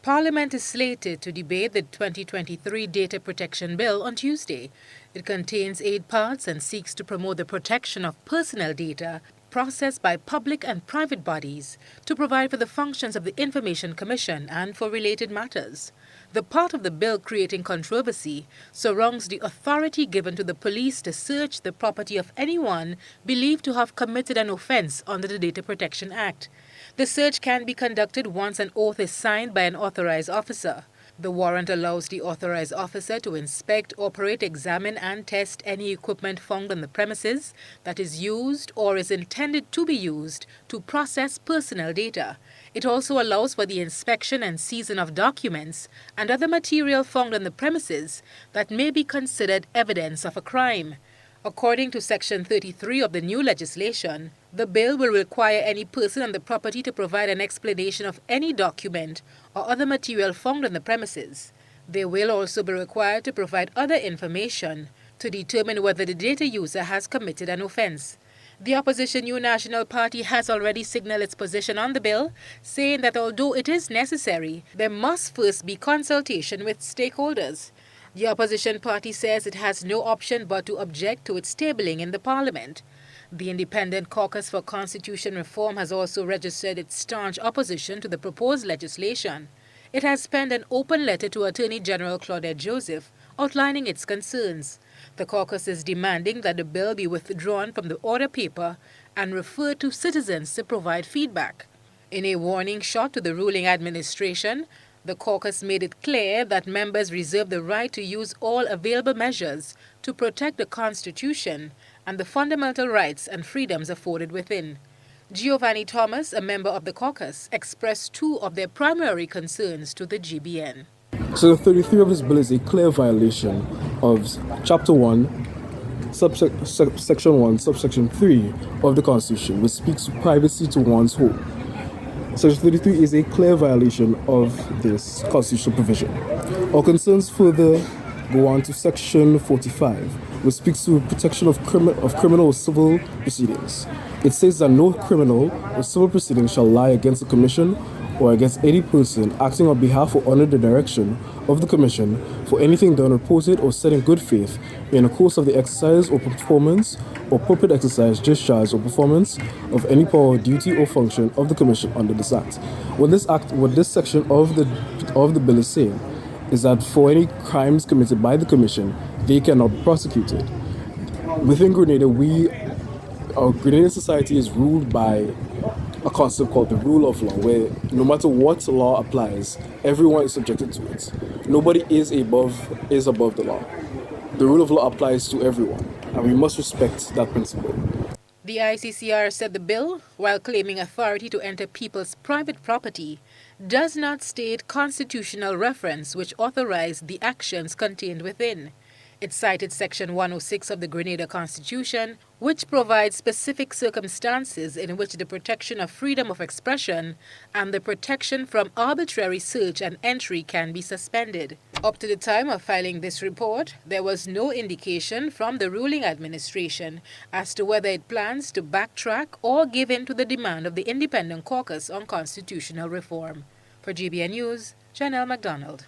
Parliament is slated to debate the 2023 Data Protection Bill on Tuesday. It contains 8 parts and seeks to promote the protection of personal data processed by public and private bodies, to provide for the functions of the Information Commission and for related matters. The part of the bill creating controversy surrounds the authority given to the police to search the property of anyone believed to have committed an offense under the Data Protection Act. The search can be conducted once an oath is signed by an authorized officer. The warrant allows the authorized officer to inspect, operate, examine, and test any equipment found on the premises that is used or is intended to be used to process personal data. It also allows for the inspection and seizing of documents and other material found on the premises that may be considered evidence of a crime. According to Section 33 of the new legislation, the bill will require any person on the property to provide an explanation of any document or other material found on the premises. They will also be required to provide other information to determine whether the data user has committed an offense. The opposition New National Party has already signaled its position on the bill, saying that although it is necessary, there must first be consultation with stakeholders. The opposition party says it has no option but to object to its tabling in the Parliament. The Independent Caucus for Constitution Reform has also registered its staunch opposition to the proposed legislation. It has penned an open letter to Attorney General Claudette Joseph outlining its concerns. The caucus is demanding that the bill be withdrawn from the order paper and referred to citizens to provide feedback. In a warning shot to the ruling administration, the caucus made it clear that members reserve the right to use all available measures to protect the Constitution and the fundamental rights and freedoms afforded within. Giovanni Thomas, a member of the caucus, expressed 2 of their primary concerns to the GBN. So 33 of this bill is a clear violation of Chapter 1, Section 1, Subsection 3 of the Constitution, which speaks to privacy to one's home. Section 33 is a clear violation of this constitutional provision. Our concerns further go on to Section 45, which speaks to protection of criminal or civil proceedings. It says that no criminal or civil proceeding shall lie against the Commission or against any person acting on behalf or under the direction of the Commission for anything done, reported, or said in good faith in the course of the exercise or performance or appropriate exercise, discharge, or performance of any power, duty, or function of the Commission under this Act. What this section of the bill is saying is that for any crimes committed by the Commission, they cannot be prosecuted. Within Grenada, our Grenadian society is ruled by a concept called the rule of law, where no matter what law applies, everyone is subjected to it. Nobody is above the law. The rule of law applies to everyone, and we must respect that principle. The ICCR said the bill, while claiming authority to enter people's private property, does not state constitutional reference which authorized the actions contained within. It cited Section 106 of the Grenada Constitution, which provides specific circumstances in which the protection of freedom of expression and the protection from arbitrary search and entry can be suspended. Up to the time of filing this report, there was no indication from the ruling administration as to whether it plans to backtrack or give in to the demand of the Independent Caucus on constitutional reform. For GBN News, Janelle MacDonald.